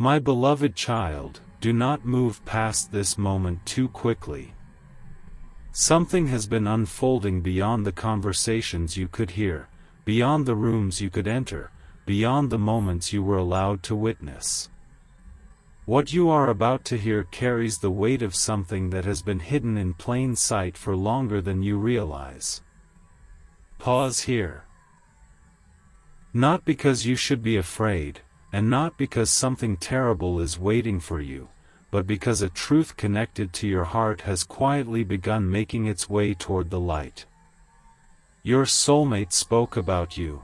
My beloved child, do not move past this moment too quickly. Something has been unfolding beyond the conversations you could hear, beyond the rooms you could enter, beyond the moments you were allowed to witness. What you are about to hear carries the weight of something that has been hidden in plain sight for longer than you realize. Pause here. Not because you should be afraid, and not because something terrible is waiting for you, but because a truth connected to your heart has quietly begun making its way toward the light. Your soulmate spoke about you.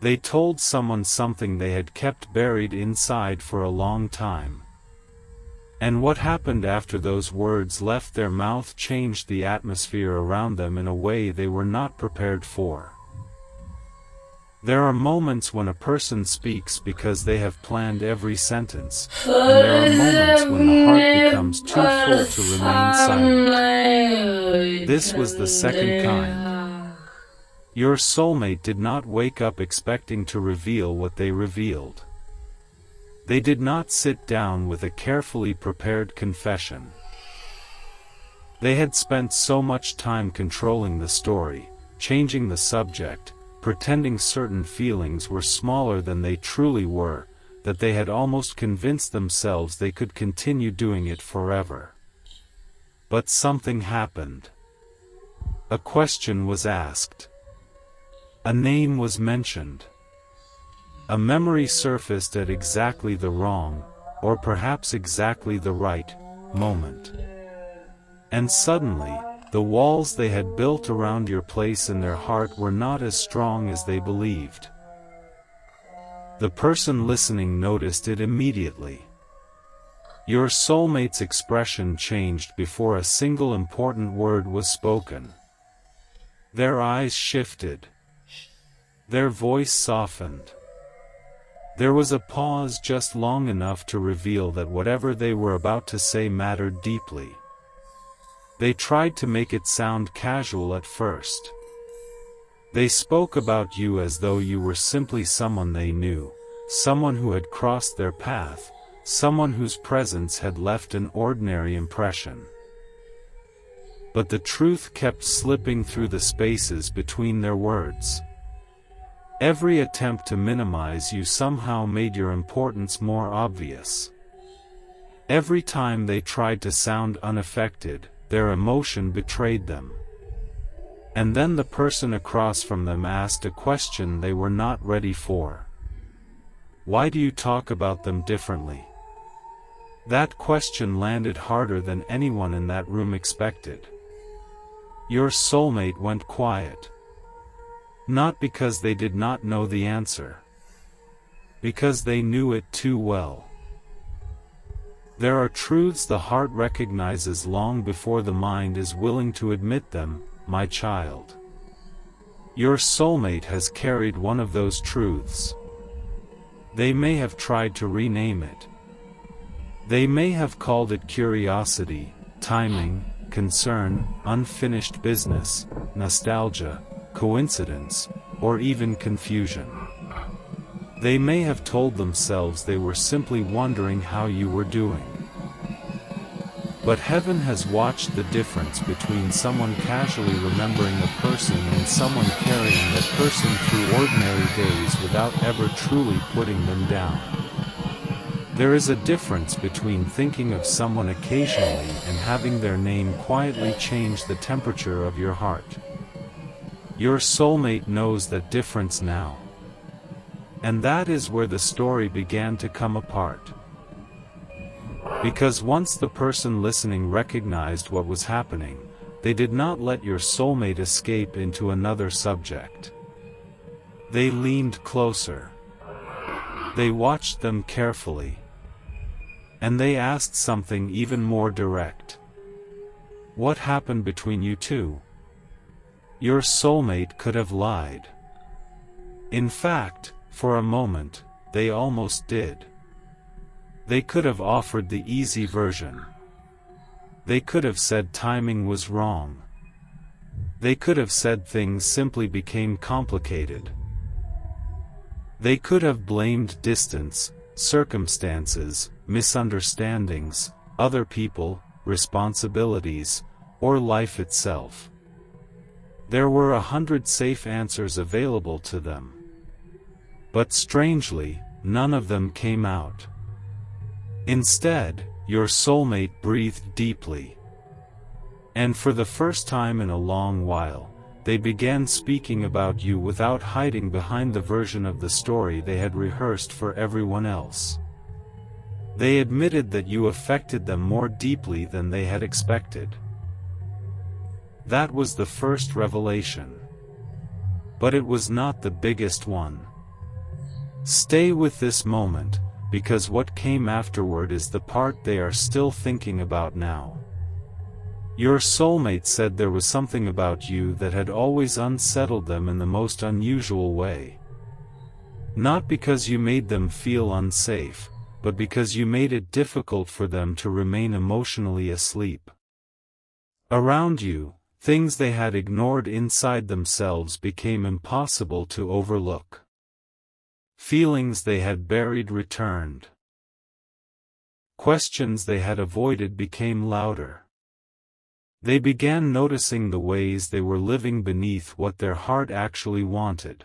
They told someone something they had kept buried inside for a long time. And what happened after those words left their mouth changed the atmosphere around them in a way they were not prepared for. There are moments when a person speaks because they have planned every sentence, and there are moments when the heart becomes too full to remain silent. This was the second kind. Your soulmate did not wake up expecting to reveal what they revealed. They did not sit down with a carefully prepared confession. They had spent so much time controlling the story, changing the subject, pretending certain feelings were smaller than they truly were, that they had almost convinced themselves they could continue doing it forever. But something happened. A question was asked. A name was mentioned. A memory surfaced at exactly the wrong, or perhaps exactly the right, moment. And suddenly, the walls they had built around your place in their heart were not as strong as they believed. The person listening noticed it immediately. Your soulmate's expression changed before a single important word was spoken. Their eyes shifted. Their voice softened. There was a pause just long enough to reveal that whatever they were about to say mattered deeply. They tried to make it sound casual at first. They spoke about you as though you were simply someone they knew, someone who had crossed their path, someone whose presence had left an ordinary impression. But the truth kept slipping through the spaces between their words. Every attempt to minimize you somehow made your importance more obvious. Every time they tried to sound unaffected, their emotion betrayed them. And then the person across from them asked a question they were not ready for. Why do you talk about them differently? That question landed harder than anyone in that room expected. Your soulmate went quiet. Not because they did not know the answer. Because they knew it too well. There are truths the heart recognizes long before the mind is willing to admit them, my child. Your soulmate has carried one of those truths. They may have tried to rename it. They may have called it curiosity, timing, concern, unfinished business, nostalgia, coincidence, or even confusion. They may have told themselves they were simply wondering how you were doing. But heaven has watched the difference between someone casually remembering a person and someone carrying that person through ordinary days without ever truly putting them down. There is a difference between thinking of someone occasionally and having their name quietly change the temperature of your heart. Your soulmate knows that difference now. And that is where the story began to come apart. Because once the person listening recognized what was happening, they did not let your soulmate escape into another subject. They leaned closer. They watched them carefully. And they asked something even more direct. What happened between you two? Your soulmate could have lied. In fact, for a moment, they almost did. They could have offered the easy version. They could have said timing was wrong. They could have said things simply became complicated. They could have blamed distance, circumstances, misunderstandings, other people, responsibilities, or life itself. There were 100 safe answers available to them. But strangely, none of them came out. Instead, your soulmate breathed deeply. And for the first time in a long while, they began speaking about you without hiding behind the version of the story they had rehearsed for everyone else. They admitted that you affected them more deeply than they had expected. That was the first revelation. But it was not the biggest one. Stay with this moment, because what came afterward is the part they are still thinking about now. Your soulmate said there was something about you that had always unsettled them in the most unusual way. Not because you made them feel unsafe, but because you made it difficult for them to remain emotionally asleep. Around you, things they had ignored inside themselves became impossible to overlook. Feelings they had buried returned. Questions they had avoided became louder. They began noticing the ways they were living beneath what their heart actually wanted.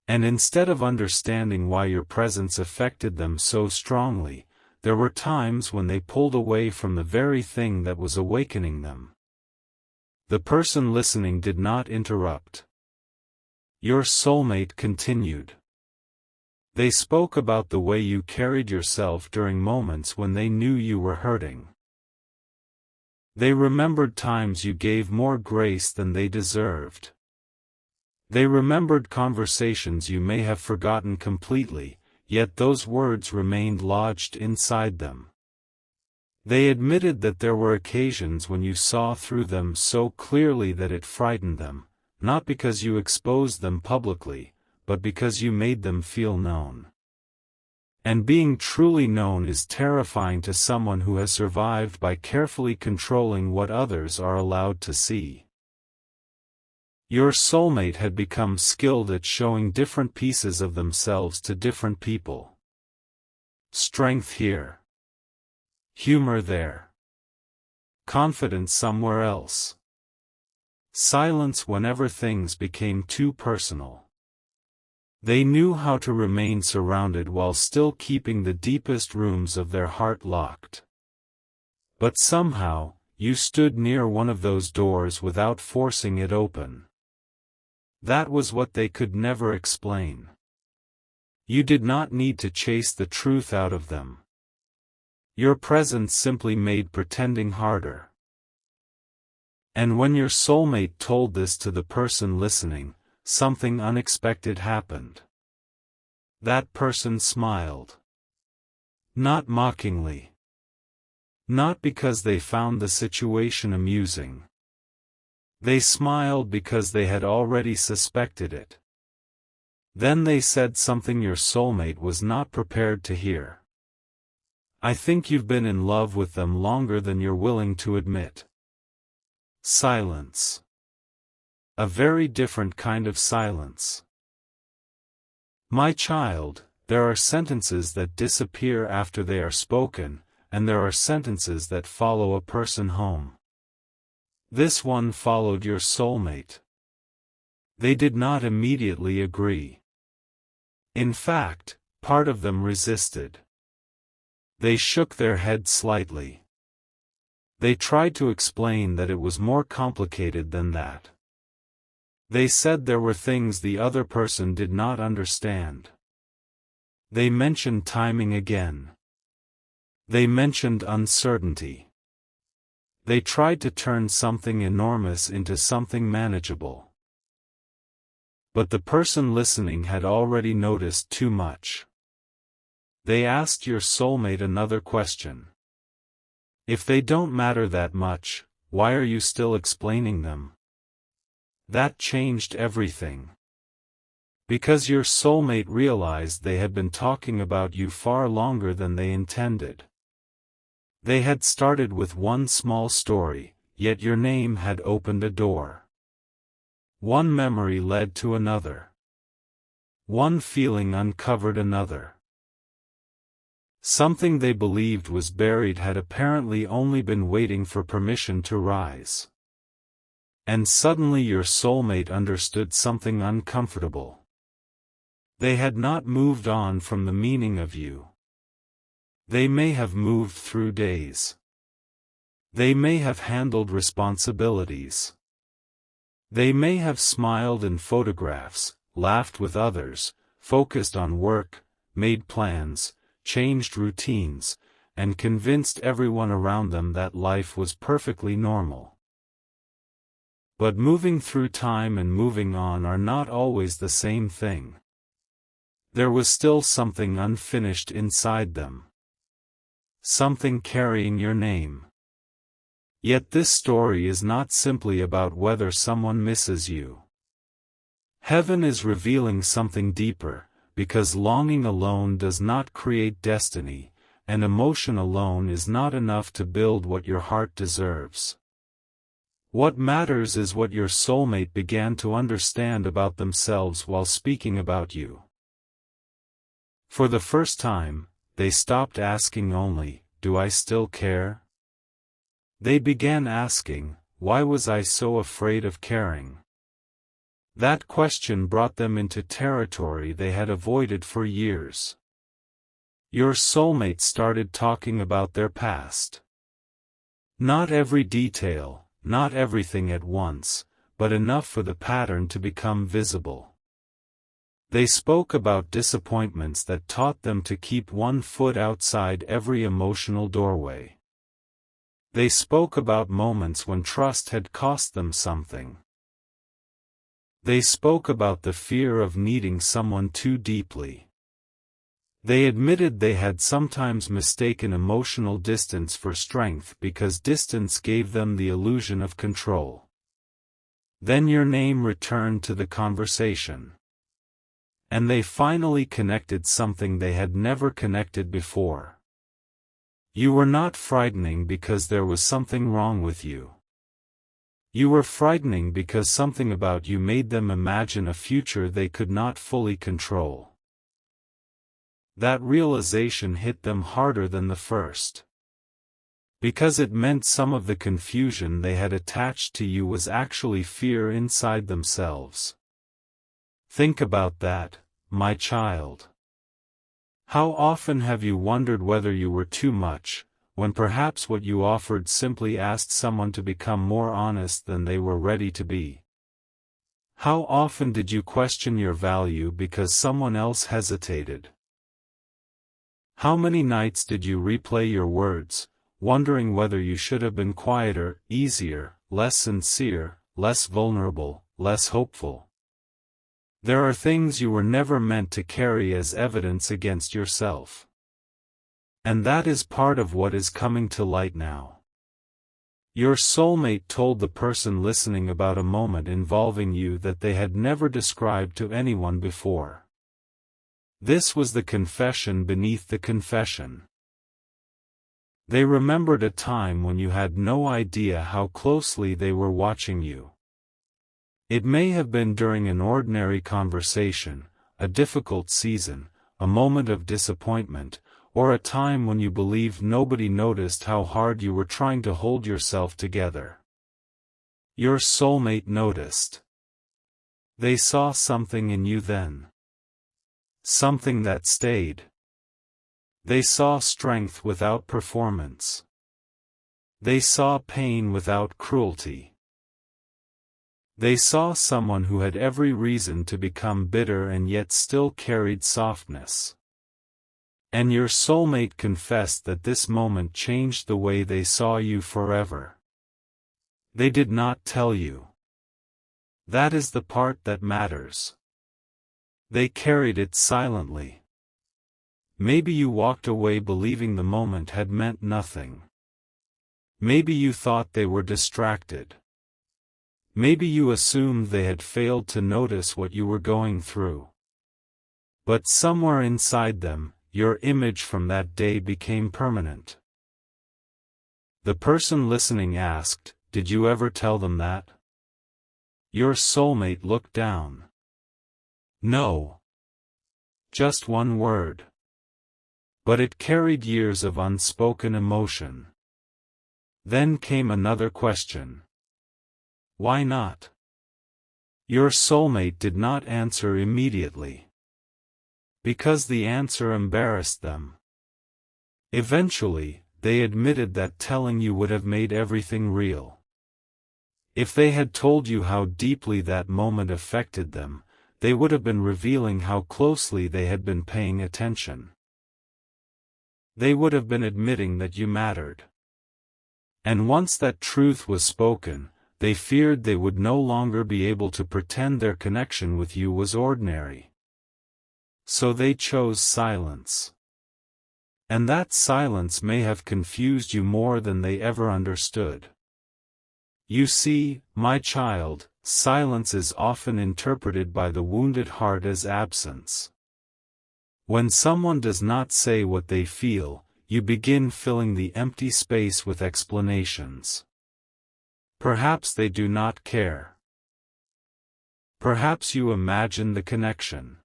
And instead of understanding why your presence affected them so strongly, there were times when they pulled away from the very thing that was awakening them. The person listening did not interrupt. Your soulmate continued. They spoke about the way you carried yourself during moments when they knew you were hurting. They remembered times you gave more grace than they deserved. They remembered conversations you may have forgotten completely, yet those words remained lodged inside them. They admitted that there were occasions when you saw through them so clearly that it frightened them, not because you exposed them publicly, but because you made them feel known. And being truly known is terrifying to someone who has survived by carefully controlling what others are allowed to see. Your soulmate had become skilled at showing different pieces of themselves to different people. Strength here. Humor there. Confidence somewhere else. Silence whenever things became too personal. They knew how to remain surrounded while still keeping the deepest rooms of their heart locked. But somehow, you stood near one of those doors without forcing it open. That was what they could never explain. You did not need to chase the truth out of them. Your presence simply made pretending harder. And when your soulmate told this to the person listening, something unexpected happened. That person smiled. Not mockingly. Not because they found the situation amusing. They smiled because they had already suspected it. Then they said something your soulmate was not prepared to hear. I think you've been in love with them longer than you're willing to admit. Silence. A very different kind of silence. My child, there are sentences that disappear after they are spoken, and there are sentences that follow a person home. This one followed your soulmate. They did not immediately agree. In fact, part of them resisted. They shook their head slightly. They tried to explain that it was more complicated than that. They said there were things the other person did not understand. They mentioned timing again. They mentioned uncertainty. They tried to turn something enormous into something manageable. But the person listening had already noticed too much. They asked your soulmate another question. If they don't matter that much, why are you still explaining them? That changed everything. Because your soulmate realized they had been talking about you far longer than they intended. They had started with one small story, yet your name had opened a door. One memory led to another. One feeling uncovered another. Something they believed was buried had apparently only been waiting for permission to rise. And suddenly your soulmate understood something uncomfortable. They had not moved on from the meaning of you. They may have moved through days. They may have handled responsibilities. They may have smiled in photographs, laughed with others, focused on work, made plans, changed routines, and convinced everyone around them that life was perfectly normal. But moving through time and moving on are not always the same thing. There was still something unfinished inside them. Something carrying your name. Yet this story is not simply about whether someone misses you. Heaven is revealing something deeper, because longing alone does not create destiny, and emotion alone is not enough to build what your heart deserves. What matters is what your soulmate began to understand about themselves while speaking about you. For the first time, they stopped asking only, "Do I still care?" They began asking, "Why was I so afraid of caring?" That question brought them into territory they had avoided for years. Your soulmate started talking about their past. Not every detail, not everything at once, but enough for the pattern to become visible. They spoke about disappointments that taught them to keep one foot outside every emotional doorway. They spoke about moments when trust had cost them something. They spoke about the fear of needing someone too deeply. They admitted they had sometimes mistaken emotional distance for strength because distance gave them the illusion of control. Then your name returned to the conversation. And they finally connected something they had never connected before. You were not frightening because there was something wrong with you. You were frightening because something about you made them imagine a future they could not fully control. That realization hit them harder than the first. Because it meant some of the confusion they had attached to you was actually fear inside themselves. Think about that, my child. How often have you wondered whether you were too much, when perhaps what you offered simply asked someone to become more honest than they were ready to be? How often did you question your value because someone else hesitated? How many nights did you replay your words, wondering whether you should have been quieter, easier, less sincere, less vulnerable, less hopeful? There are things you were never meant to carry as evidence against yourself. And that is part of what is coming to light now. Your soulmate told the person listening about a moment involving you that they had never described to anyone before. This was the confession beneath the confession. They remembered a time when you had no idea how closely they were watching you. It may have been during an ordinary conversation, a difficult season, a moment of disappointment, or a time when you believed nobody noticed how hard you were trying to hold yourself together. Your soulmate noticed. They saw something in you then. Something that stayed. They saw strength without performance. They saw pain without cruelty. They saw someone who had every reason to become bitter and yet still carried softness. And your soulmate confessed that this moment changed the way they saw you forever. They did not tell you. That is the part that matters. They carried it silently. Maybe you walked away believing the moment had meant nothing. Maybe you thought they were distracted. Maybe you assumed they had failed to notice what you were going through. But somewhere inside them, your image from that day became permanent. The person listening asked, "Did you ever tell them that?" Your soulmate looked down. No. Just one word. but it carried years of unspoken emotion. Then came another question. Why not? Your soulmate did not answer immediately. Because the answer embarrassed them. Eventually, they admitted that telling you would have made everything real. If they had told you how deeply that moment affected them, they would have been revealing how closely they had been paying attention. They would have been admitting that you mattered. And once that truth was spoken, they feared they would no longer be able to pretend their connection with you was ordinary. So they chose silence. And that silence may have confused you more than they ever understood. You see, my child, silence is often interpreted by the wounded heart as absence. When someone does not say what they feel, you begin filling the empty space with explanations. Perhaps they do not care. Perhaps you imagine the connection.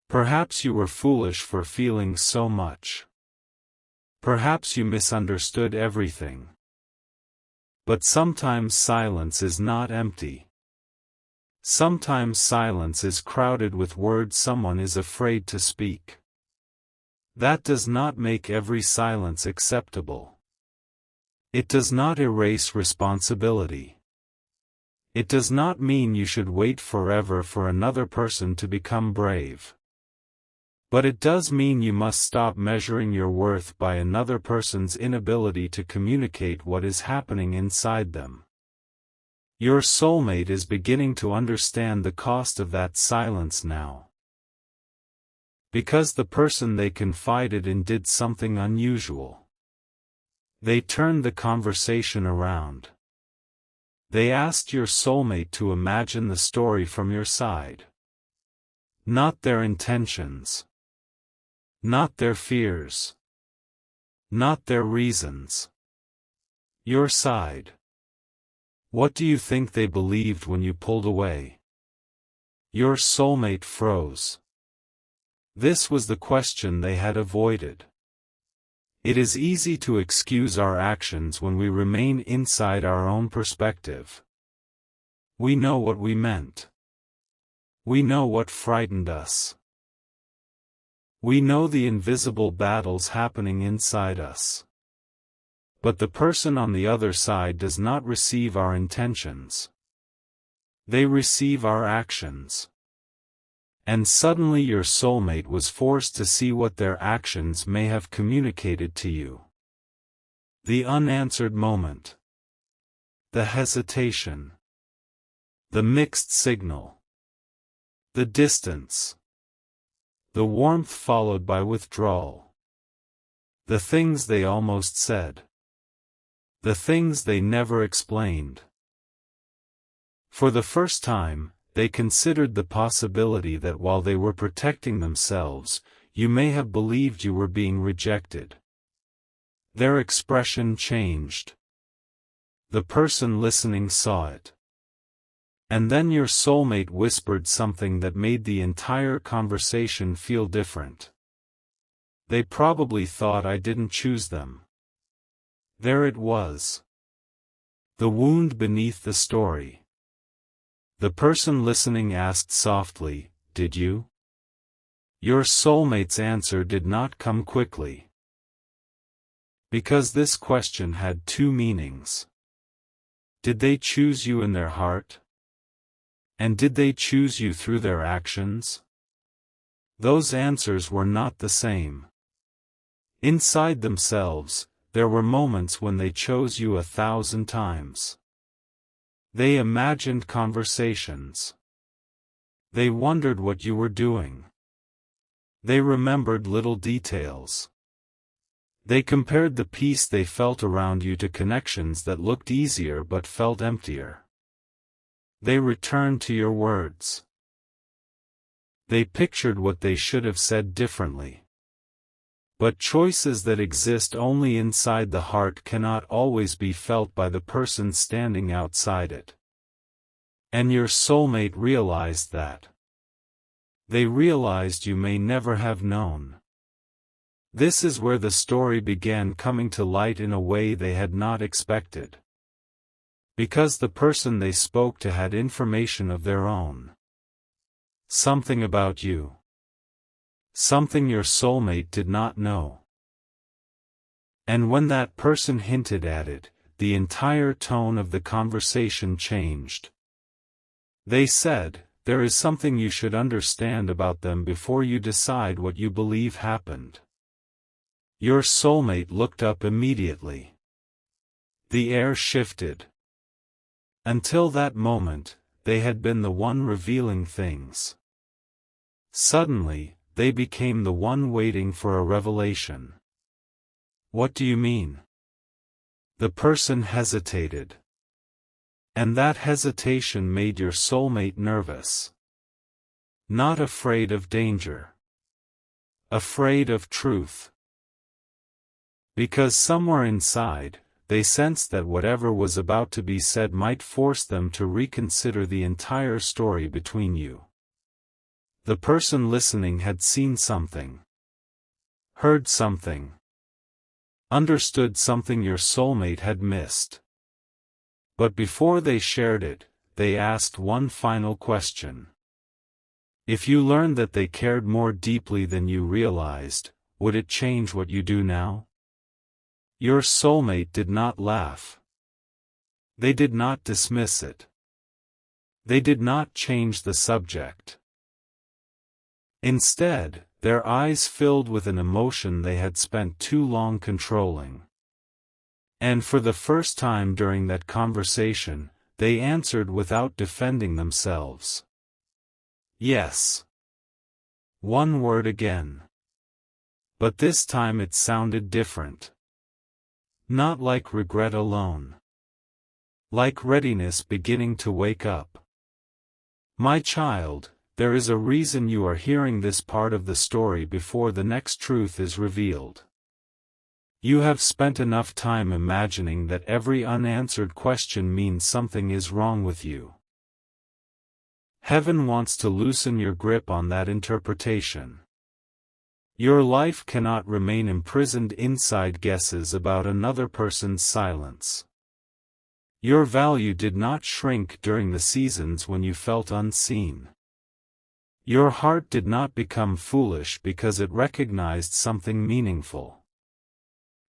Perhaps you were foolish for feeling so much. Perhaps you misunderstood everything. But sometimes silence is not empty. Sometimes silence is crowded with words someone is afraid to speak. That does not make every silence acceptable. It does not erase responsibility. It does not mean you should wait forever for another person to become brave. But it does mean you must stop measuring your worth by another person's inability to communicate what is happening inside them. Your soulmate is beginning to understand the cost of that silence now. Because the person they confided in did something unusual. They turned the conversation around. They asked your soulmate to imagine the story from your side. Not their intentions. Not their fears. Not their reasons. Your side. What do you think they believed when you pulled away? Your soulmate froze. This was the question they had avoided. It is easy to excuse our actions when we remain inside our own perspective. We know what we meant. We know what frightened us. We know the invisible battles happening inside us. But the person on the other side does not receive our intentions. They receive our actions. And suddenly your soulmate was forced to see what their actions may have communicated to you. The unanswered moment. The hesitation. The mixed signal. The distance. The warmth followed by withdrawal. The things they almost said. The things they never explained. For the first time, they considered the possibility that while they were protecting themselves, you may have believed you were being rejected. Their expression changed. The person listening saw it. And then your soulmate whispered something that made the entire conversation feel different. They probably thought I didn't choose them. There it was. The wound beneath the story. The person listening asked softly, "Did you?" Your soulmate's answer did not come quickly. Because this question had two meanings. Did they choose you in their heart? And did they choose you through their actions? Those answers were not the same. Inside themselves, there were moments when they chose you 1,000 times. They imagined conversations. They wondered what you were doing. They remembered little details. They compared the peace they felt around you to connections that looked easier but felt emptier. They returned to your words. They pictured what they should have said differently. But choices that exist only inside the heart cannot always be felt by the person standing outside it. And your soulmate realized that. They realized you may never have known. This is where the story began coming to light in a way they had not expected. Because the person they spoke to had information of their own. Something about you. Something your soulmate did not know. And when that person hinted at it, the entire tone of the conversation changed. They said, "There is something you should understand about them before you decide what you believe happened." Your soulmate looked up immediately. The air shifted. Until that moment, they had been the one revealing things. Suddenly, they became the one waiting for a revelation. "What do you mean?" The person hesitated. And that hesitation made your soulmate nervous. Not afraid of danger. Afraid of truth. Because somewhere inside, they sensed that whatever was about to be said might force them to reconsider the entire story between you. The person listening had seen something. Heard something. Understood something your soulmate had missed. But before they shared it, they asked one final question. If you learned that they cared more deeply than you realized, would it change what you do now? Your soulmate did not laugh. They did not dismiss it. They did not change the subject. Instead, their eyes filled with an emotion they had spent too long controlling. And for the first time during that conversation, they answered without defending themselves. Yes. One word again. But this time it sounded different. Not like regret alone. Like readiness beginning to wake up. My child, there is a reason you are hearing this part of the story before the next truth is revealed. You have spent enough time imagining that every unanswered question means something is wrong with you. Heaven wants to loosen your grip on that interpretation. Your life cannot remain imprisoned inside guesses about another person's silence. Your value did not shrink during the seasons when you felt unseen. Your heart did not become foolish because it recognized something meaningful.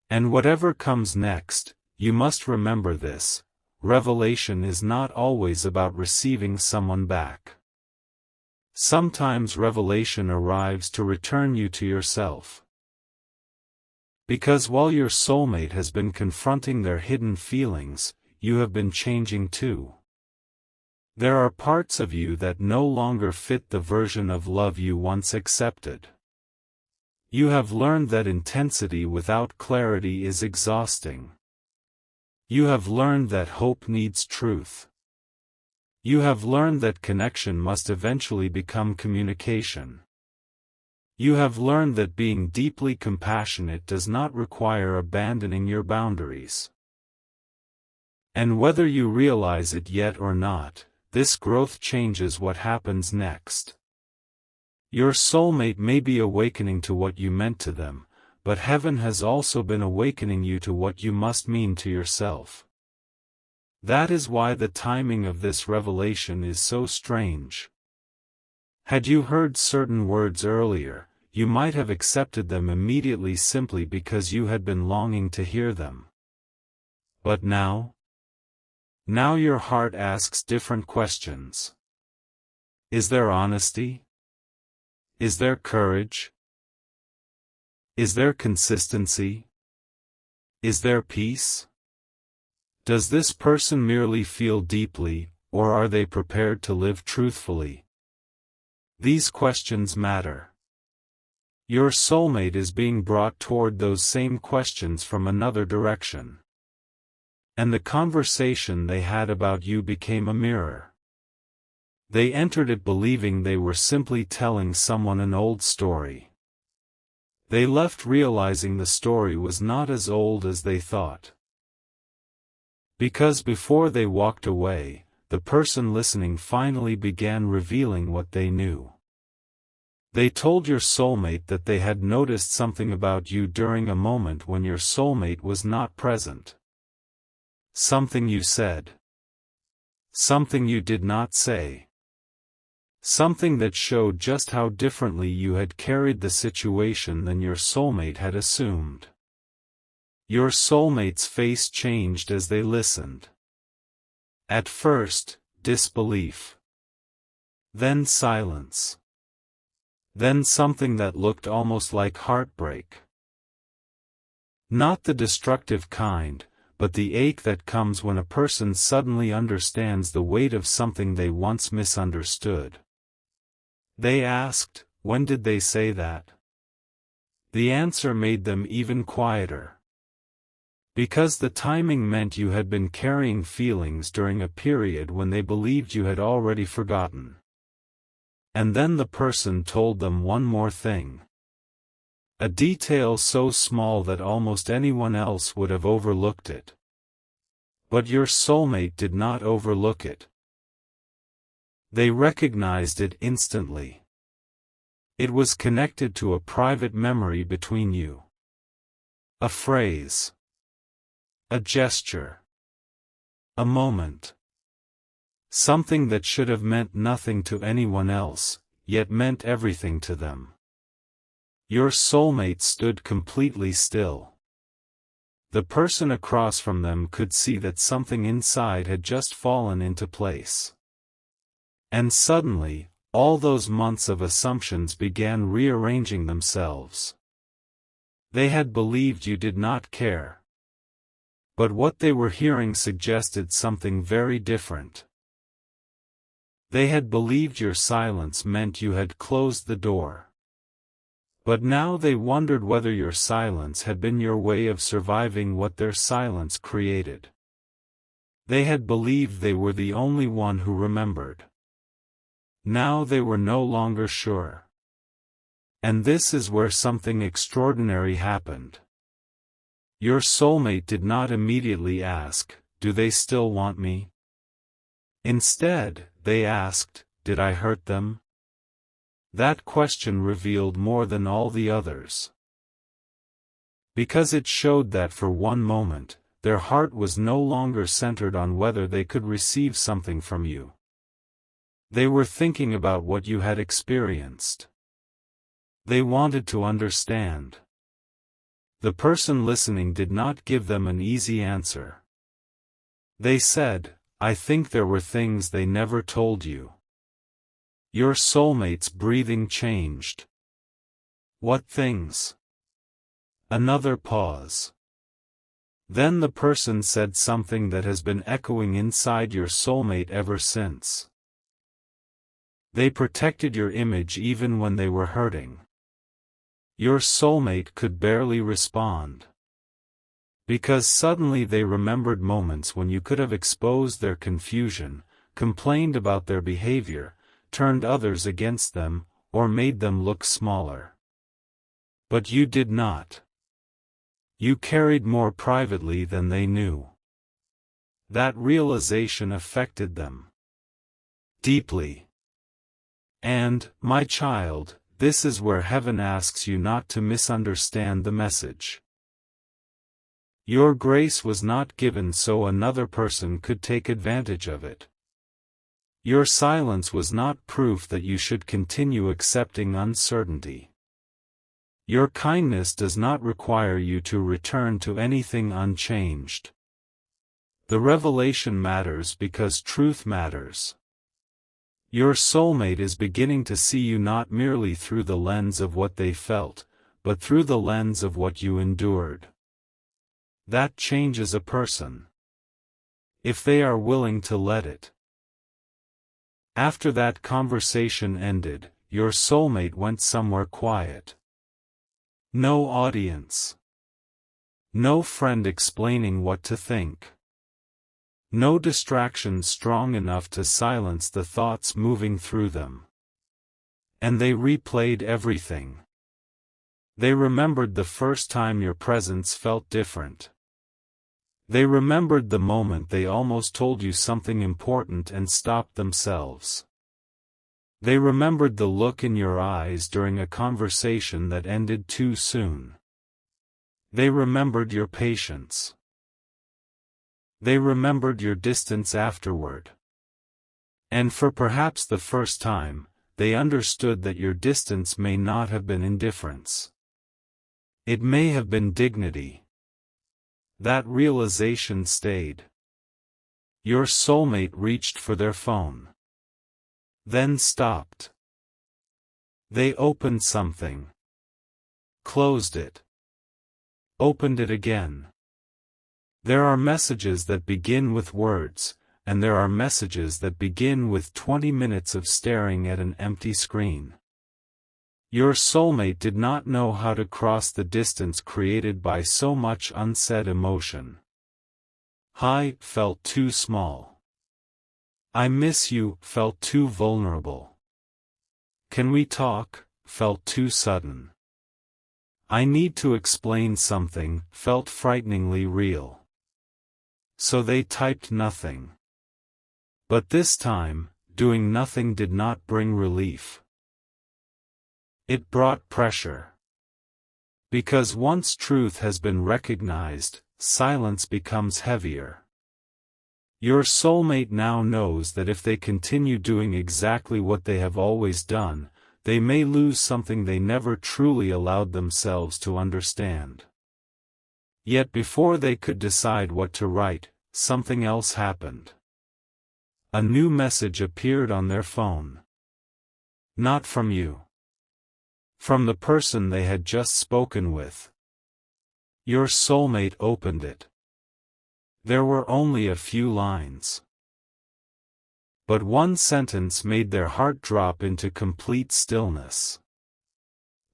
And whatever comes next, you must remember this: revelation is not always about receiving someone back. Sometimes revelation arrives to return you to yourself. Because while your soulmate has been confronting their hidden feelings, you have been changing too. There are parts of you that no longer fit the version of love you once accepted. You have learned that intensity without clarity is exhausting. You have learned that hope needs truth. You have learned that connection must eventually become communication. You have learned that being deeply compassionate does not require abandoning your boundaries. And whether you realize it yet or not, this growth changes what happens next. Your soulmate may be awakening to what you meant to them, but heaven has also been awakening you to what you must mean to yourself. That is why the timing of this revelation is so strange. Had you heard certain words earlier, you might have accepted them immediately simply because you had been longing to hear them. But now? Now your heart asks different questions. Is there honesty? Is there courage? Is there consistency? Is there peace? Does this person merely feel deeply, or are they prepared to live truthfully? These questions matter. Your soulmate is being brought toward those same questions from another direction. And the conversation they had about you became a mirror. They entered it believing they were simply telling someone an old story. They left realizing the story was not as old as they thought. Because before they walked away, the person listening finally began revealing what they knew. They told your soulmate that they had noticed something about you during a moment when your soulmate was not present. Something you said. Something you did not say. Something that showed just how differently you had carried the situation than your soulmate had assumed. Your soulmate's face changed as they listened. At first, disbelief. Then silence. Then something that looked almost like heartbreak. Not the destructive kind, but the ache that comes when a person suddenly understands the weight of something they once misunderstood. They asked, "When did they say that?" The answer made them even quieter. Because the timing meant you had been carrying feelings during a period when they believed you had already forgotten. And then the person told them one more thing. A detail so small that almost anyone else would have overlooked it. But your soulmate did not overlook it. They recognized it instantly. It was connected to a private memory between you. A phrase. A gesture. A moment. Something that should have meant nothing to anyone else, yet meant everything to them. Your soulmate stood completely still. The person across from them could see that something inside had just fallen into place. And suddenly, all those months of assumptions began rearranging themselves. They had believed you did not care. But what they were hearing suggested something very different. They had believed your silence meant you had closed the door. But now they wondered whether your silence had been your way of surviving what their silence created. They had believed they were the only one who remembered. Now they were no longer sure. And this is where something extraordinary happened. Your soulmate did not immediately ask, "Do they still want me?" Instead, they asked, "Did I hurt them?" That question revealed more than all the others. Because it showed that for one moment, their heart was no longer centered on whether they could receive something from you. They were thinking about what you had experienced. They wanted to understand. The person listening did not give them an easy answer. They said, "I think there were things they never told you." Your soulmate's breathing changed. "What things?" Another pause. Then the person said something that has been echoing inside your soulmate ever since. They protected your image even when they were hurting. Your soulmate could barely respond. Because suddenly they remembered moments when you could have exposed their confusion, complained about their behavior, turned others against them, or made them look smaller. But you did not. You carried more privately than they knew. That realization affected them deeply. And, my child, this is where heaven asks you not to misunderstand the message. Your grace was not given so another person could take advantage of it. Your silence was not proof that you should continue accepting uncertainty. Your kindness does not require you to return to anything unchanged. The revelation matters because truth matters. Your soulmate is beginning to see you not merely through the lens of what they felt, but through the lens of what you endured. That changes a person. If they are willing to let it. After that conversation ended, your soulmate went somewhere quiet. No audience. No friend explaining what to think. No distraction strong enough to silence the thoughts moving through them. And they replayed everything. They remembered the first time your presence felt different. They remembered the moment they almost told you something important and stopped themselves. They remembered the look in your eyes during a conversation that ended too soon. They remembered your patience. They remembered your distance afterward. And for perhaps the first time, they understood that your distance may not have been indifference. It may have been dignity. That realization stayed. Your soulmate reached for their phone. Then stopped. They opened something. Closed it. Opened it again. There are messages that begin with words, and there are messages that begin with 20 minutes of staring at an empty screen. Your soulmate did not know how to cross the distance created by so much unsaid emotion. "Hi" felt too small. "I miss you" felt too vulnerable. "Can we talk" felt too sudden. "I need to explain something" felt frighteningly real. So they typed nothing. But this time, doing nothing did not bring relief. It brought pressure. Because once truth has been recognized, silence becomes heavier. Your soulmate now knows that if they continue doing exactly what they have always done, they may lose something they never truly allowed themselves to understand. Yet before they could decide what to write, something else happened. A new message appeared on their phone. Not from you. From the person they had just spoken with. Your soulmate opened it. There were only a few lines. But one sentence made their heart drop into complete stillness.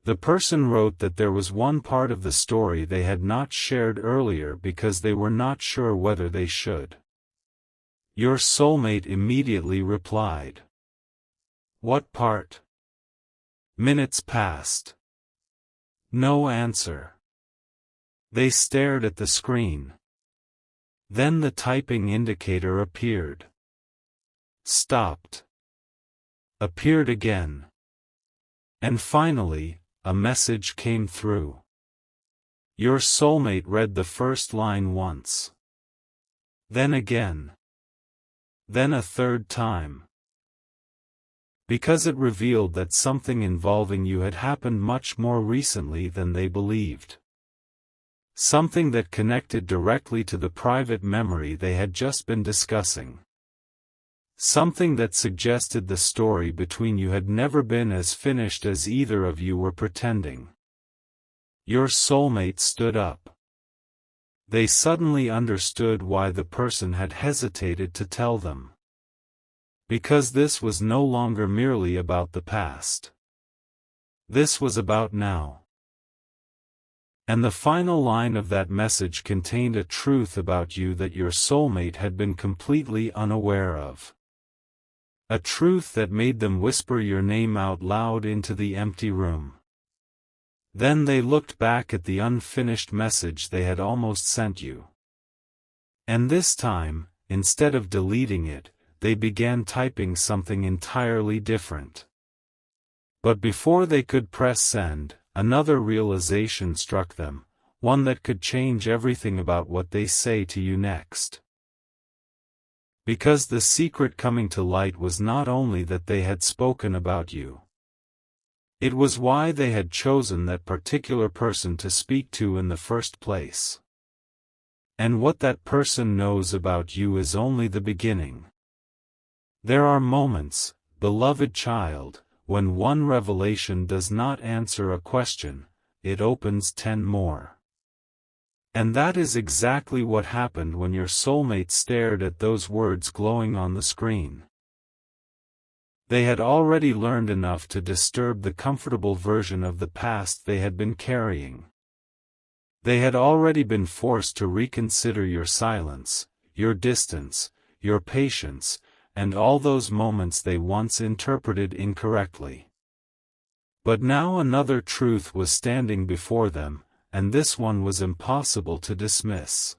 The person wrote that there was one part of the story they had not shared earlier because they were not sure whether they should. Your soulmate immediately replied. What part? Minutes passed. No answer. They stared at the screen. Then the typing indicator appeared. Stopped. Appeared again. And finally, a message came through. Your soulmate read the first line once. Then again. Then a third time. Because it revealed that something involving you had happened much more recently than they believed. Something that connected directly to the private memory they had just been discussing. Something that suggested the story between you had never been as finished as either of you were pretending. Your soulmate stood up. They suddenly understood why the person had hesitated to tell them. Because this was no longer merely about the past. This was about now. And the final line of that message contained a truth about you that your soulmate had been completely unaware of. A truth that made them whisper your name out loud into the empty room. Then they looked back at the unfinished message they had almost sent you. And this time, instead of deleting it, they began typing something entirely different. But before they could press send, another realization struck them, one that could change everything about what they say to you next. Because the secret coming to light was not only that they had spoken about you. It was why they had chosen that particular person to speak to in the first place. And what that person knows about you is only the beginning. There are moments, beloved child, when one revelation does not answer a question, it opens 10 more. And that is exactly what happened when your soulmate stared at those words glowing on the screen. They had already learned enough to disturb the comfortable version of the past they had been carrying. They had already been forced to reconsider your silence, your distance, your patience, and all those moments they once interpreted incorrectly. But now another truth was standing before them, and this one was impossible to dismiss.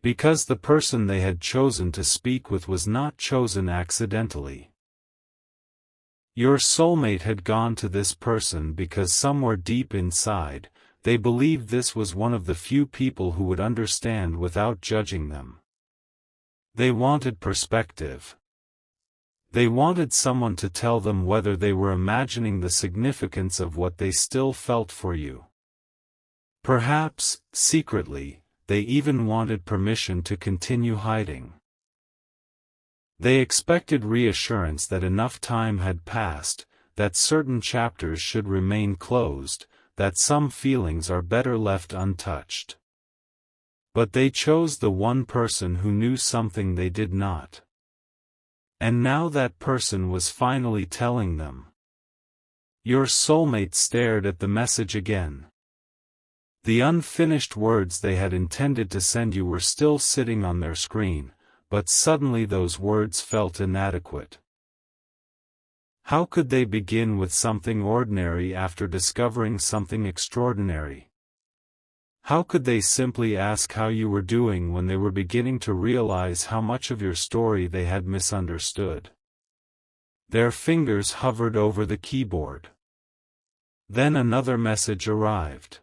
Because the person they had chosen to speak with was not chosen accidentally. Your soulmate had gone to this person because somewhere deep inside, they believed this was one of the few people who would understand without judging them. They wanted perspective. They wanted someone to tell them whether they were imagining the significance of what they still felt for you. Perhaps, secretly, they even wanted permission to continue hiding. They expected reassurance that enough time had passed, that certain chapters should remain closed, that some feelings are better left untouched. But they chose the one person who knew something they did not. And now that person was finally telling them. Your soulmate stared at the message again. The unfinished words they had intended to send you were still sitting on their screen, but suddenly those words felt inadequate. How could they begin with something ordinary after discovering something extraordinary? How could they simply ask how you were doing when they were beginning to realize how much of your story they had misunderstood? Their fingers hovered over the keyboard. Then another message arrived.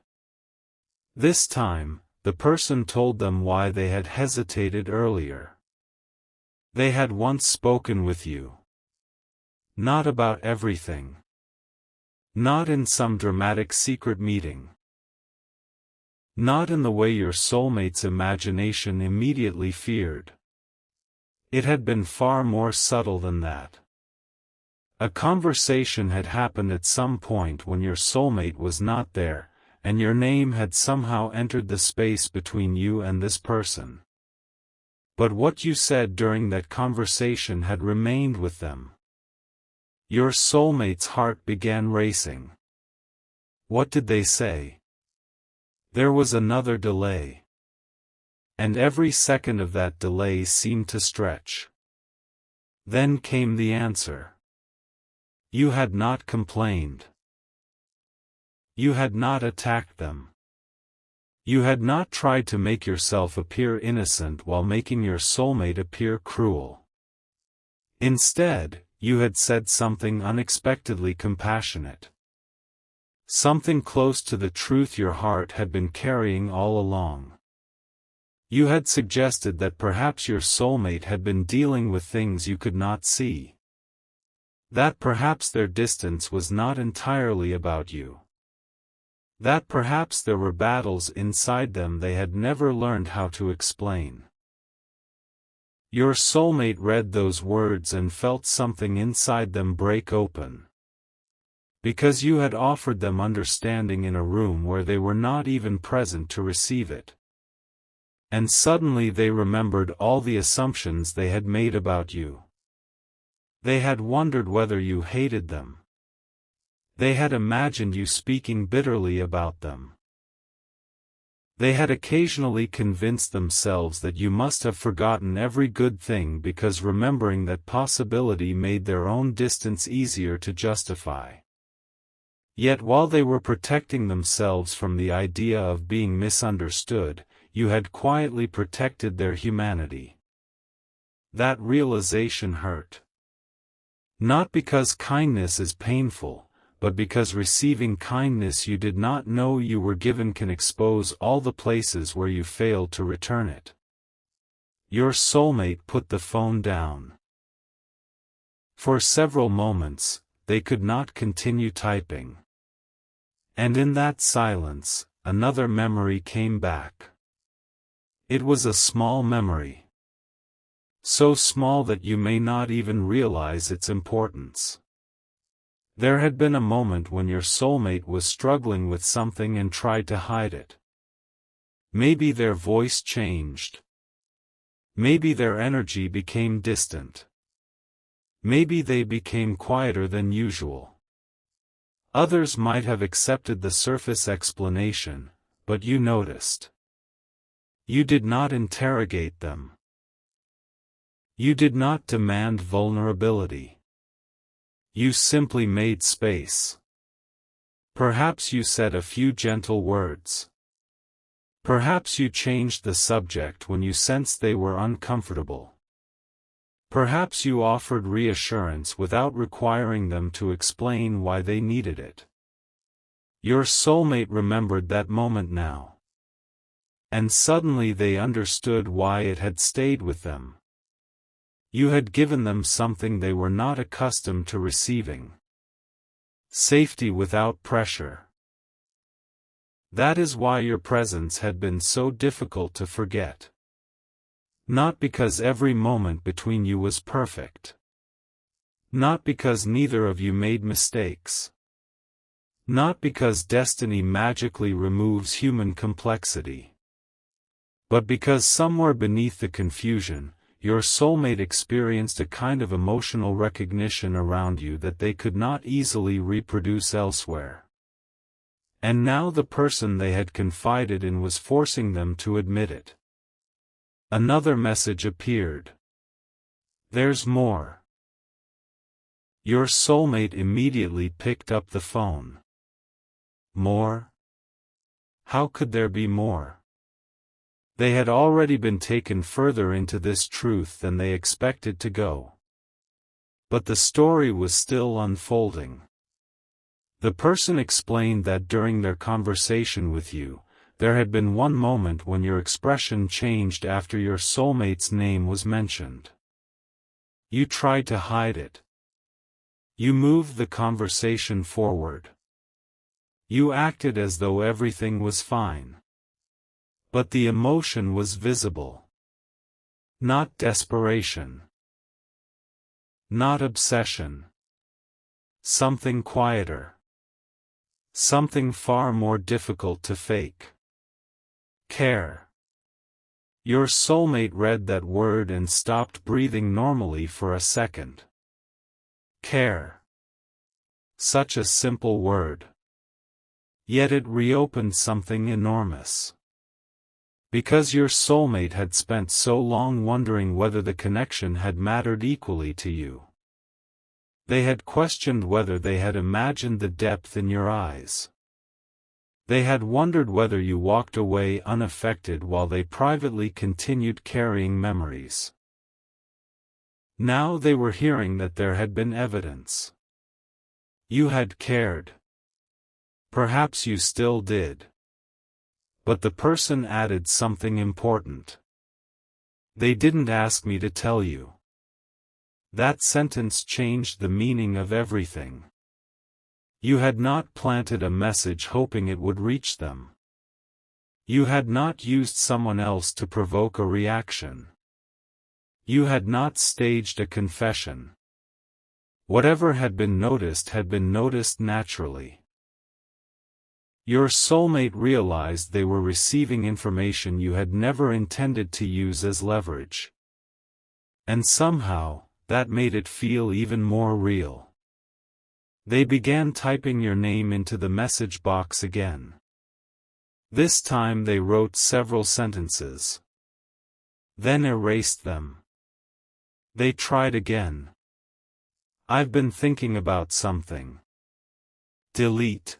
This time, the person told them why they had hesitated earlier. They had once spoken with you. Not about everything. Not in some dramatic secret meeting. Not in the way your soulmate's imagination immediately feared. It had been far more subtle than that. A conversation had happened at some point when your soulmate was not there, and your name had somehow entered the space between you and this person. But what you said during that conversation had remained with them. Your soulmate's heart began racing. What did they say? There was another delay. And every second of that delay seemed to stretch. Then came the answer. You had not complained. You had not attacked them. You had not tried to make yourself appear innocent while making your soulmate appear cruel. Instead, you had said something unexpectedly compassionate. Something close to the truth your heart had been carrying all along. You had suggested that perhaps your soulmate had been dealing with things you could not see. That perhaps their distance was not entirely about you. That perhaps there were battles inside them they had never learned how to explain. Your soulmate read those words and felt something inside them break open. Because you had offered them understanding in a room where they were not even present to receive it. And suddenly they remembered all the assumptions they had made about you. They had wondered whether you hated them. They had imagined you speaking bitterly about them. They had occasionally convinced themselves that you must have forgotten every good thing because remembering that possibility made their own distance easier to justify. Yet while they were protecting themselves from the idea of being misunderstood, you had quietly protected their humanity. That realization hurt. Not because kindness is painful, but because receiving kindness you did not know you were given can expose all the places where you failed to return it. Your soulmate put the phone down. For several moments, they could not continue typing. And in that silence, another memory came back. It was a small memory. So small that you may not even realize its importance. There had been a moment when your soulmate was struggling with something and tried to hide it. Maybe their voice changed. Maybe their energy became distant. Maybe they became quieter than usual. Others might have accepted the surface explanation, but you noticed. You did not interrogate them. You did not demand vulnerability. You simply made space. Perhaps you said a few gentle words. Perhaps you changed the subject when you sensed they were uncomfortable. Perhaps you offered reassurance without requiring them to explain why they needed it. Your soulmate remembered that moment now. And suddenly they understood why it had stayed with them. You had given them something they were not accustomed to receiving. Safety without pressure. That is why your presence had been so difficult to forget. Not because every moment between you was perfect. Not because neither of you made mistakes. Not because destiny magically removes human complexity. But because somewhere beneath the confusion, your soulmate experienced a kind of emotional recognition around you that they could not easily reproduce elsewhere. And now the person they had confided in was forcing them to admit it. Another message appeared. There's more. Your soulmate immediately picked up the phone. More? How could there be more? They had already been taken further into this truth than they expected to go. But the story was still unfolding. The person explained that during their conversation with you, there had been one moment when your expression changed after your soulmate's name was mentioned. You tried to hide it. You moved the conversation forward. You acted as though everything was fine. But the emotion was visible. Not desperation. Not obsession. Something quieter. Something far more difficult to fake. Care. Your soulmate read that word and stopped breathing normally for a second. Care. Such a simple word. Yet it reopened something enormous. Because your soulmate had spent so long wondering whether the connection had mattered equally to you. They had questioned whether they had imagined the depth in your eyes. They had wondered whether you walked away unaffected while they privately continued carrying memories. Now they were hearing that there had been evidence. You had cared. Perhaps you still did. But the person added something important. They didn't ask me to tell you. That sentence changed the meaning of everything. You had not planted a message hoping it would reach them. You had not used someone else to provoke a reaction. You had not staged a confession. Whatever had been noticed naturally. Your soulmate realized they were receiving information you had never intended to use as leverage. And somehow, that made it feel even more real. They began typing your name into the message box again. This time they wrote several sentences. Then erased them. They tried again. I've been thinking about something. Delete.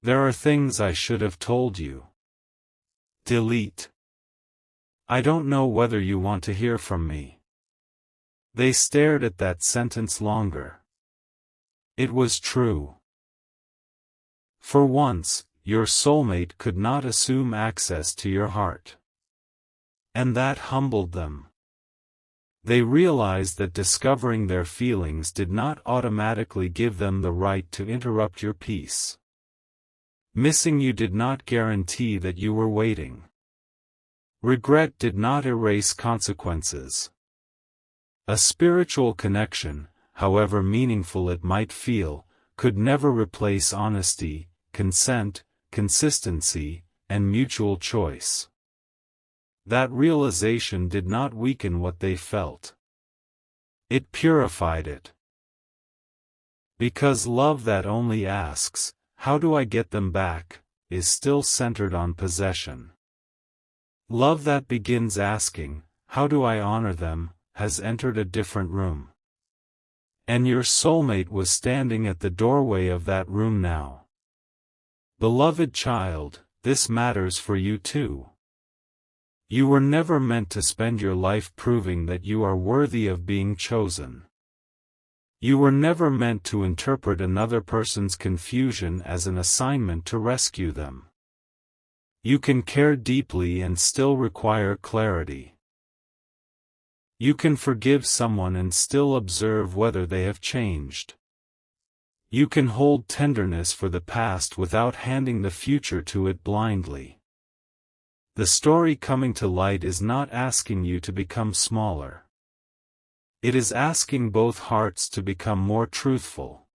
There are things I should have told you. Delete. I don't know whether you want to hear from me. They stared at that sentence longer. It was true. For once, your soulmate could not assume access to your heart. And that humbled them. They realized that discovering their feelings did not automatically give them the right to interrupt your peace. Missing you did not guarantee that you were waiting. Regret did not erase consequences. A spiritual connection, however meaningful it might feel, could never replace honesty, consent, consistency, and mutual choice. That realization did not weaken what they felt. It purified it. Because love that only asks, "How do I get them back?" is still centered on possession. Love that begins asking, "How do I honor them?" has entered a different room. And your soulmate was standing at the doorway of that room now. Beloved child, this matters for you too. You were never meant to spend your life proving that you are worthy of being chosen. You were never meant to interpret another person's confusion as an assignment to rescue them. You can care deeply and still require clarity. You can forgive someone and still observe whether they have changed. You can hold tenderness for the past without handing the future to it blindly. The story coming to light is not asking you to become smaller. It is asking both hearts to become more truthful.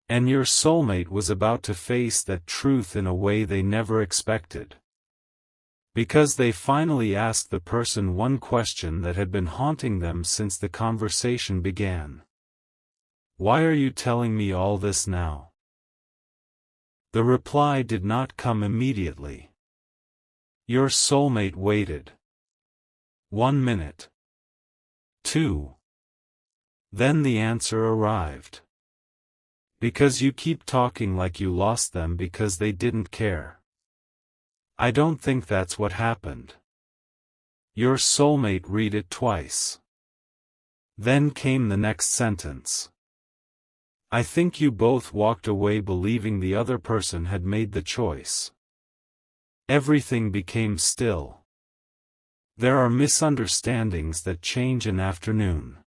And your soulmate was about to face that truth in a way they never expected. Because they finally asked the person one question that had been haunting them since the conversation began. Why are you telling me all this now? The reply did not come immediately. Your soulmate waited. 1 minute. 2. Then the answer arrived. Because you keep talking like you lost them because they didn't care. I don't think that's what happened. Your soulmate read it twice. Then came the next sentence. I think you both walked away believing the other person had made the choice. Everything became still. There are misunderstandings that change an afternoon.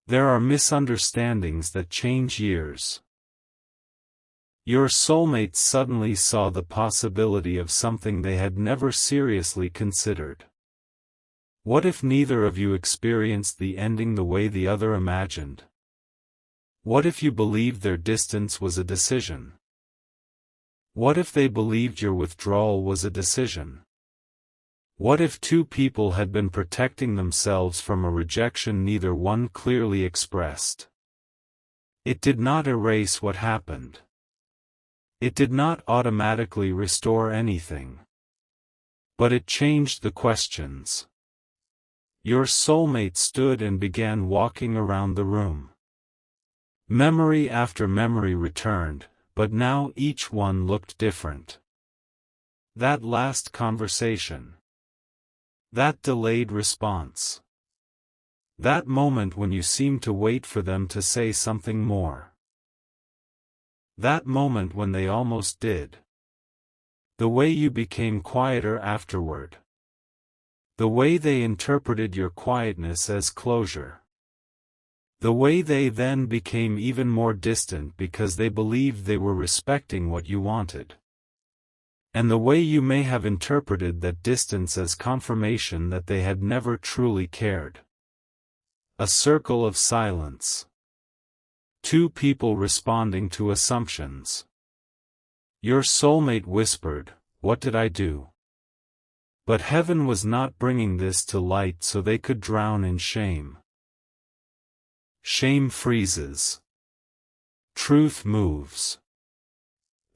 There are misunderstandings that change years. Your soulmate suddenly saw the possibility of something they had never seriously considered. What if neither of you experienced the ending the way the other imagined? What if you believed their distance was a decision? What if they believed your withdrawal was a decision? What if two people had been protecting themselves from a rejection neither one clearly expressed? It did not erase what happened. It did not automatically restore anything. But it changed the questions. Your soulmate stood and began walking around the room. Memory after memory returned, but now each one looked different. That last conversation. That delayed response. That moment when you seemed to wait for them to say something more. That moment when they almost did. The way you became quieter afterward. The way they interpreted your quietness as closure. The way they then became even more distant because they believed they were respecting what you wanted. And the way you may have interpreted that distance as confirmation that they had never truly cared. A circle of silence. Two people responding to assumptions. Your soulmate whispered, "What did I do?" But heaven was not bringing this to light so they could drown in shame. Shame freezes. Truth moves.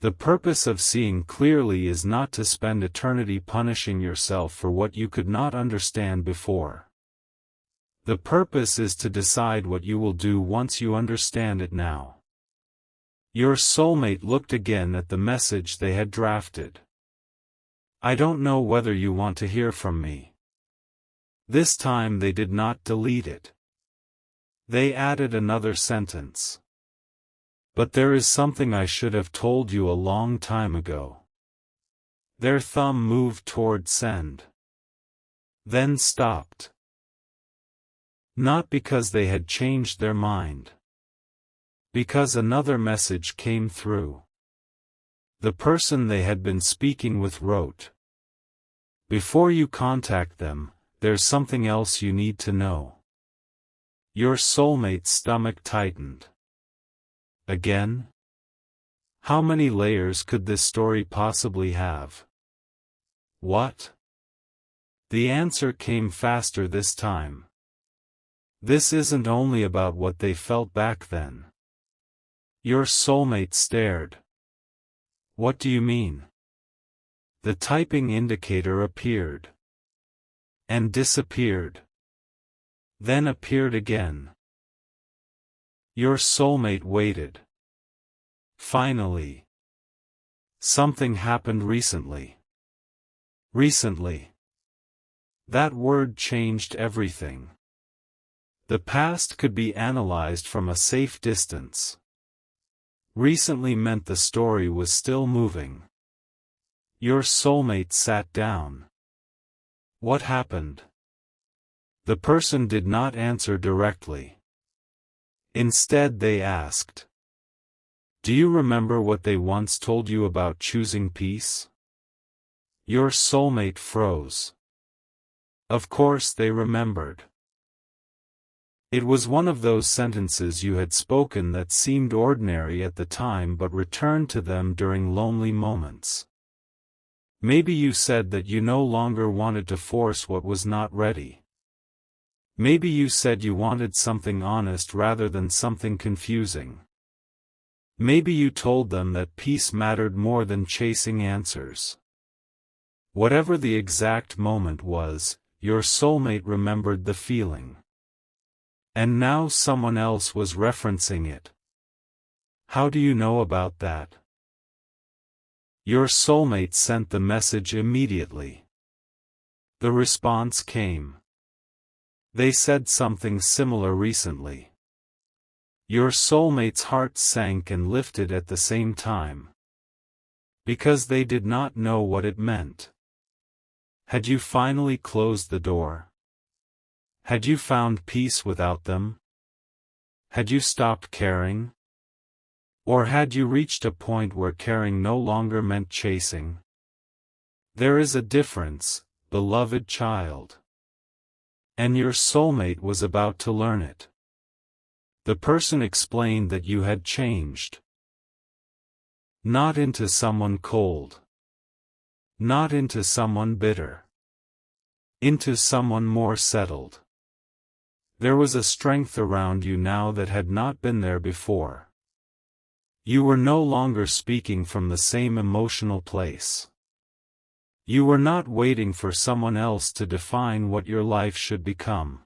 The purpose of seeing clearly is not to spend eternity punishing yourself for what you could not understand before. The purpose is to decide what you will do once you understand it now. Your soulmate looked again at the message they had drafted. I don't know whether you want to hear from me. This time they did not delete it. They added another sentence. But there is something I should have told you a long time ago. Their thumb moved toward send. Then stopped. Not because they had changed their mind. Because another message came through. The person they had been speaking with wrote. Before you contact them, there's something else you need to know. Your soulmate's stomach tightened. Again? How many layers could this story possibly have? What? The answer came faster this time. This isn't only about what they felt back then. Your soulmate stared. What do you mean? The typing indicator appeared. And disappeared. Then appeared again. Your soulmate waited. Finally. Something happened recently. Recently. That word changed everything. The past could be analyzed from a safe distance. Recently meant the story was still moving. Your soulmate sat down. What happened? The person did not answer directly. Instead they asked, "Do you remember what they once told you about choosing peace?" Your soulmate froze. Of course they remembered. It was one of those sentences you had spoken that seemed ordinary at the time but returned to them during lonely moments. Maybe you said that you no longer wanted to force what was not ready. Maybe you said you wanted something honest rather than something confusing. Maybe you told them that peace mattered more than chasing answers. Whatever the exact moment was, your soulmate remembered the feeling. And now someone else was referencing it. How do you know about that? Your soulmate sent the message immediately. The response came. They said something similar recently. Your soulmate's heart sank and lifted at the same time. Because they did not know what it meant. Had you finally closed the door? Had you found peace without them? Had you stopped caring? Or had you reached a point where caring no longer meant chasing? There is a difference, beloved child. And your soulmate was about to learn it. The person explained that you had changed. Not into someone cold. Not into someone bitter. Into someone more settled. There was a strength around you now that had not been there before. You were no longer speaking from the same emotional place. You were not waiting for someone else to define what your life should become.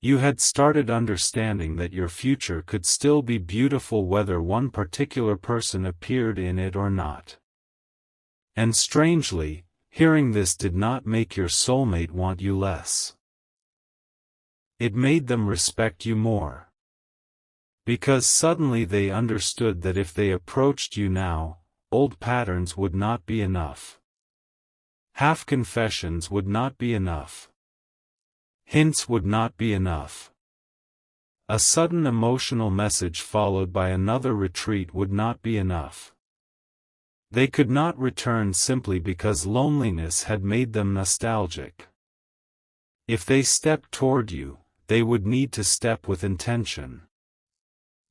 You had started understanding that your future could still be beautiful whether one particular person appeared in it or not. And strangely, hearing this did not make your soulmate want you less. It made them respect you more. Because suddenly they understood that if they approached you now, old patterns would not be enough. Half confessions would not be enough. Hints would not be enough. A sudden emotional message followed by another retreat would not be enough. They could not return simply because loneliness had made them nostalgic. If they stepped toward you, they would need to step with intention.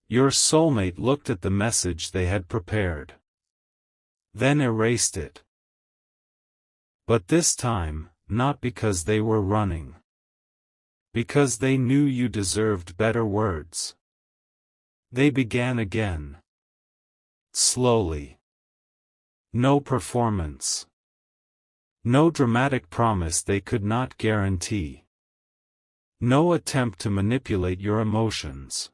Your soulmate looked at the message they had prepared. Then erased it. But this time, not because they were running. Because they knew you deserved better words. They began again. Slowly. No performance. No dramatic promise they could not guarantee. No attempt to manipulate your emotions.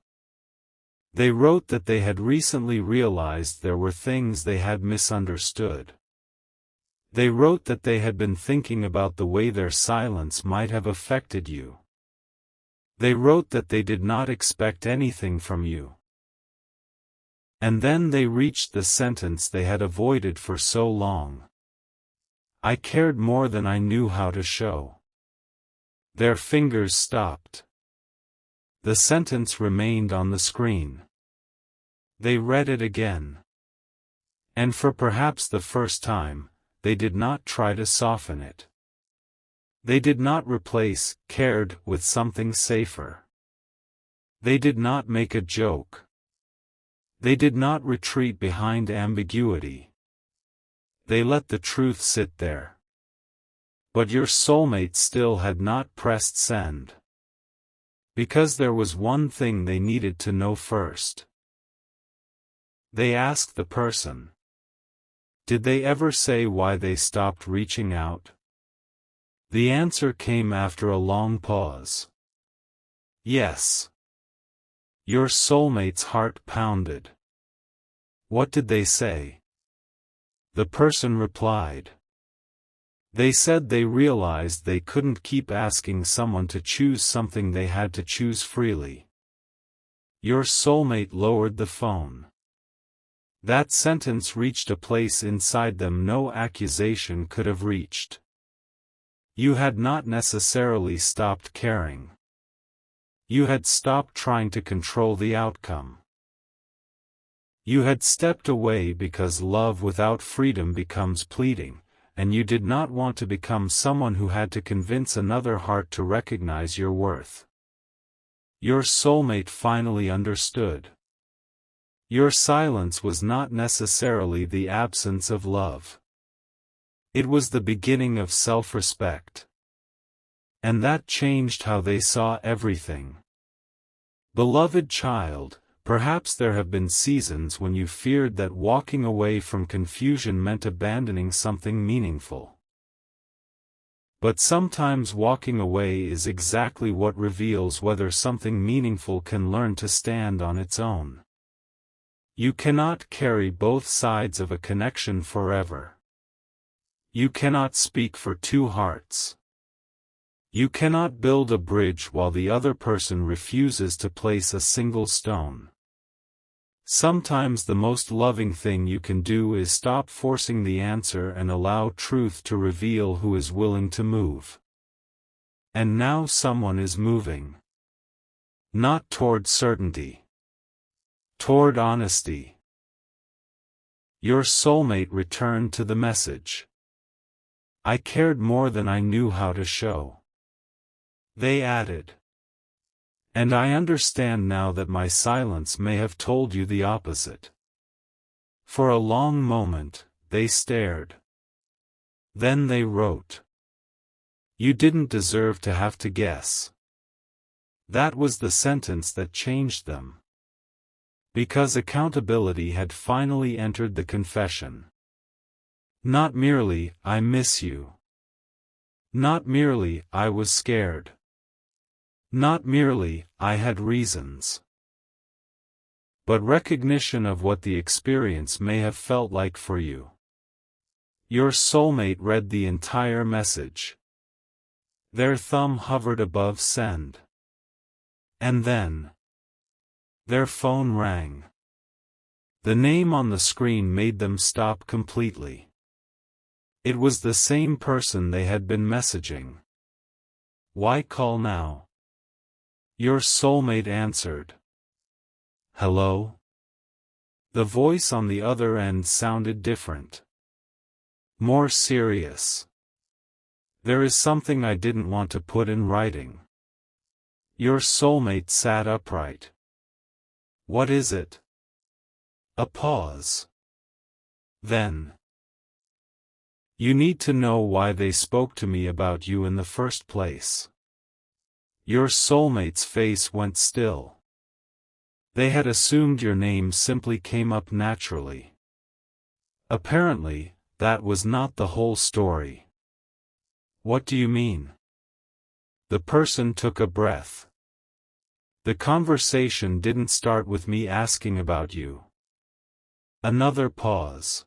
They wrote that they had recently realized there were things they had misunderstood. They wrote that they had been thinking about the way their silence might have affected you. They wrote that they did not expect anything from you. And then they reached the sentence they had avoided for so long. I cared more than I knew how to show. Their fingers stopped. The sentence remained on the screen. They read it again. And for perhaps the first time, they did not try to soften it. They did not replace "cared" with something safer. They did not make a joke. They did not retreat behind ambiguity. They let the truth sit there. But your soulmate still had not pressed send. Because there was one thing they needed to know first. They asked the person. Did they ever say why they stopped reaching out? The answer came after a long pause. Yes. Your soulmate's heart pounded. What did they say? The person replied. They said they realized they couldn't keep asking someone to choose something they had to choose freely. Your soulmate lowered the phone. That sentence reached a place inside them no accusation could have reached. You had not necessarily stopped caring. You had stopped trying to control the outcome. You had stepped away because love without freedom becomes pleading, and you did not want to become someone who had to convince another heart to recognize your worth. Your soulmate finally understood. Your silence was not necessarily the absence of love. It was the beginning of self-respect. And that changed how they saw everything. Beloved child, perhaps there have been seasons when you feared that walking away from confusion meant abandoning something meaningful. But sometimes walking away is exactly what reveals whether something meaningful can learn to stand on its own. You cannot carry both sides of a connection forever. You cannot speak for two hearts. You cannot build a bridge while the other person refuses to place a single stone. Sometimes the most loving thing you can do is stop forcing the answer and allow truth to reveal who is willing to move. And now someone is moving. Not toward certainty. Toward honesty. Your soulmate returned to the message. I cared more than I knew how to show. They added. And I understand now that my silence may have told you the opposite. For a long moment, they stared. Then they wrote. You didn't deserve to have to guess. That was the sentence that changed them. Because accountability had finally entered the confession. Not merely, I miss you. Not merely, I was scared. Not merely, I had reasons. But recognition of what the experience may have felt like for you. Your soulmate read the entire message. Their thumb hovered above send. And then, their phone rang. The name on the screen made them stop completely. It was the same person they had been messaging. Why call now? Your soulmate answered. Hello? The voice on the other end sounded different. More serious. There is something I didn't want to put in writing. Your soulmate sat upright. What is it? A pause. Then. You need to know why they spoke to me about you in the first place. Your soulmate's face went still. They had assumed your name simply came up naturally. Apparently, that was not the whole story. What do you mean? The person took a breath. The conversation didn't start with me asking about you. Another pause.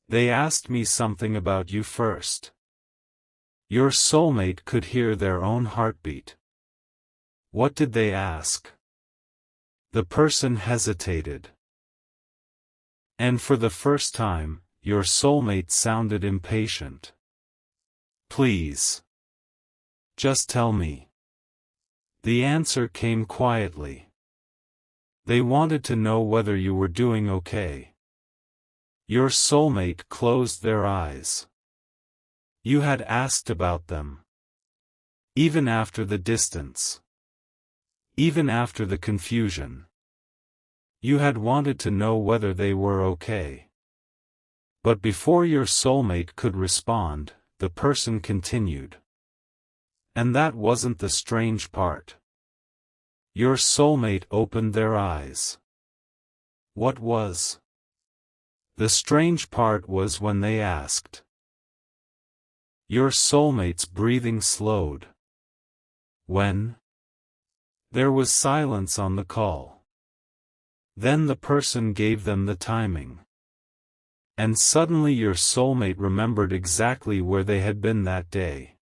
They asked me something about you first. Your soulmate could hear their own heartbeat. What did they ask? The person hesitated. And for the first time, your soulmate sounded impatient. Please. Just tell me. The answer came quietly. They wanted to know whether you were doing okay. Your soulmate closed their eyes. You had asked about them. Even after the distance. Even after the confusion. You had wanted to know whether they were okay. But before your soulmate could respond, the person continued. And that wasn't the strange part. Your soulmate opened their eyes. What was? The strange part was when they asked. Your soulmate's breathing slowed. When? There was silence on the call. Then the person gave them the timing. And suddenly your soulmate remembered exactly where they had been that day.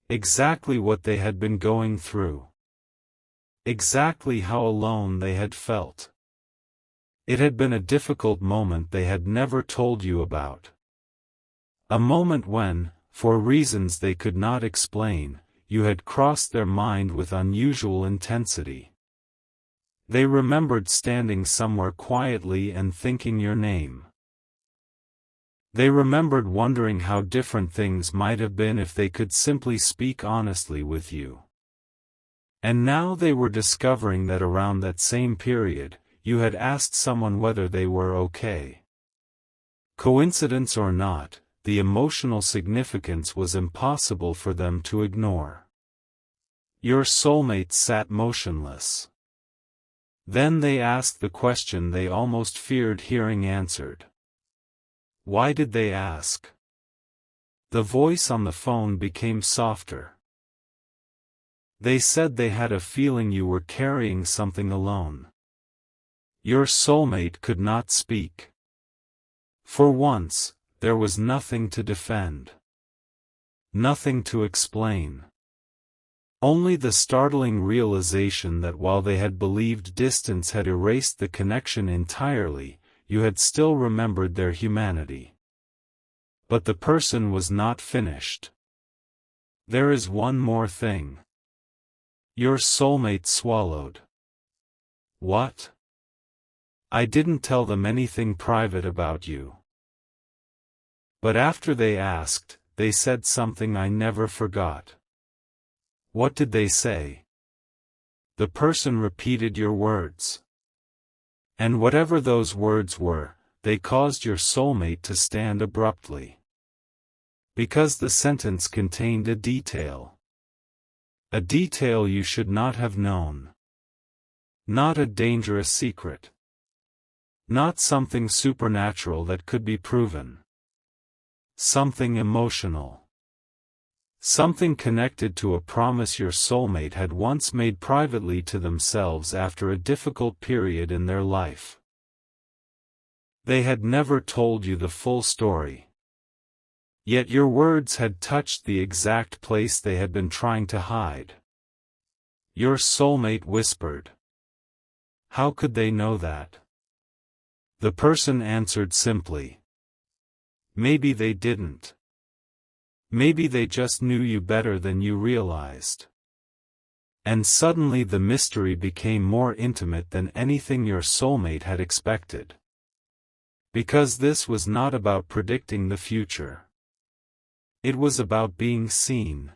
Exactly what they had been going through. Exactly how alone they had felt. It had been a difficult moment they had never told you about. A moment when, for reasons they could not explain, you had crossed their mind with unusual intensity. They remembered standing somewhere quietly and thinking your name. They remembered wondering how different things might have been if they could simply speak honestly with you. And now they were discovering that around that same period, you had asked someone whether they were okay. Coincidence or not, the emotional significance was impossible for them to ignore. Your soulmate sat motionless. Then they asked the question they almost feared hearing answered. Why did they ask? The voice on the phone became softer. They said they had a feeling you were carrying something alone. Your soulmate could not speak. For once, there was nothing to defend. Nothing to explain. Only the startling realization that while they had believed distance had erased the connection entirely, you had still remembered their humanity. But the person was not finished. There is one more thing. Your soulmate swallowed. What? I didn't tell them anything private about you. But after they asked, they said something I never forgot. What did they say? The person repeated your words. And whatever those words were, they caused your soulmate to stand abruptly. Because the sentence contained a detail. A detail you should not have known. Not a dangerous secret. Not something supernatural that could be proven. Something emotional. Something connected to a promise your soulmate had once made privately to themselves after a difficult period in their life. They had never told you the full story. Yet your words had touched the exact place they had been trying to hide. Your soulmate whispered. How could they know that? The person answered simply. Maybe they didn't. Maybe they just knew you better than you realized. And suddenly the mystery became more intimate than anything your soulmate had expected. Because this was not about predicting the future. It was about being seen.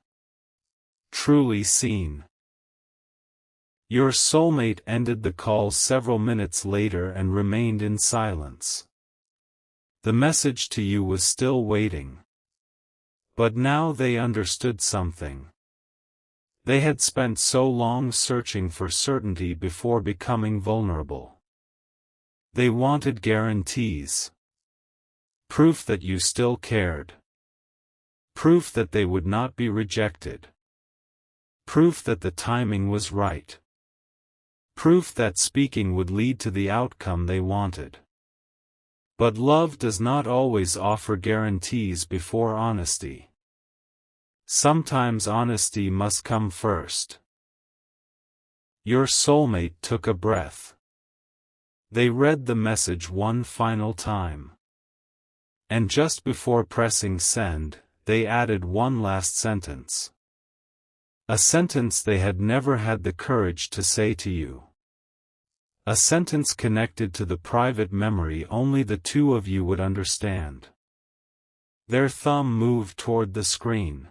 Truly seen. Your soulmate ended the call several minutes later and remained in silence. The message to you was still waiting. But now they understood something. They had spent so long searching for certainty before becoming vulnerable. They wanted guarantees. Proof that you still cared. Proof that they would not be rejected. Proof that the timing was right. Proof that speaking would lead to the outcome they wanted. But love does not always offer guarantees before honesty. Sometimes honesty must come first. Your soulmate took a breath. They read the message one final time. And just before pressing send, they added one last sentence. A sentence they had never had the courage to say to you. A sentence connected to the private memory only the two of you would understand. Their thumb moved toward the screen.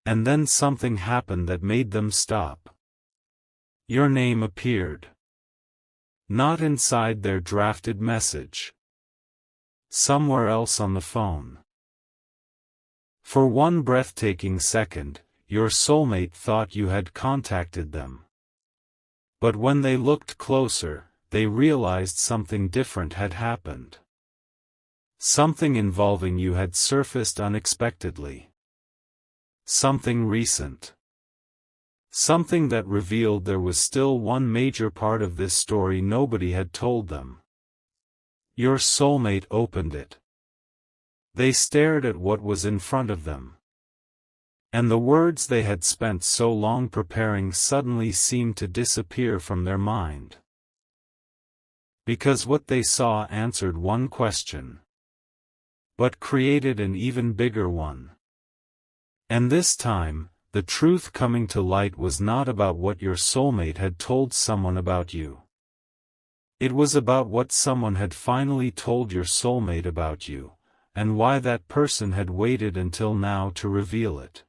And then something happened that made them stop. Your name appeared. Not inside their drafted message. Somewhere else on the phone. For one breathtaking second, your soulmate thought you had contacted them. But when they looked closer, they realized something different had happened. Something involving you had surfaced unexpectedly. Something recent. Something that revealed there was still one major part of this story nobody had told them. Your soulmate opened it. They stared at what was in front of them. And the words they had spent so long preparing suddenly seemed to disappear from their mind. Because what they saw answered one question, but created an even bigger one. And this time, the truth coming to light was not about what your soulmate had told someone about you. It was about what someone had finally told your soulmate about you, and why that person had waited until now to reveal it.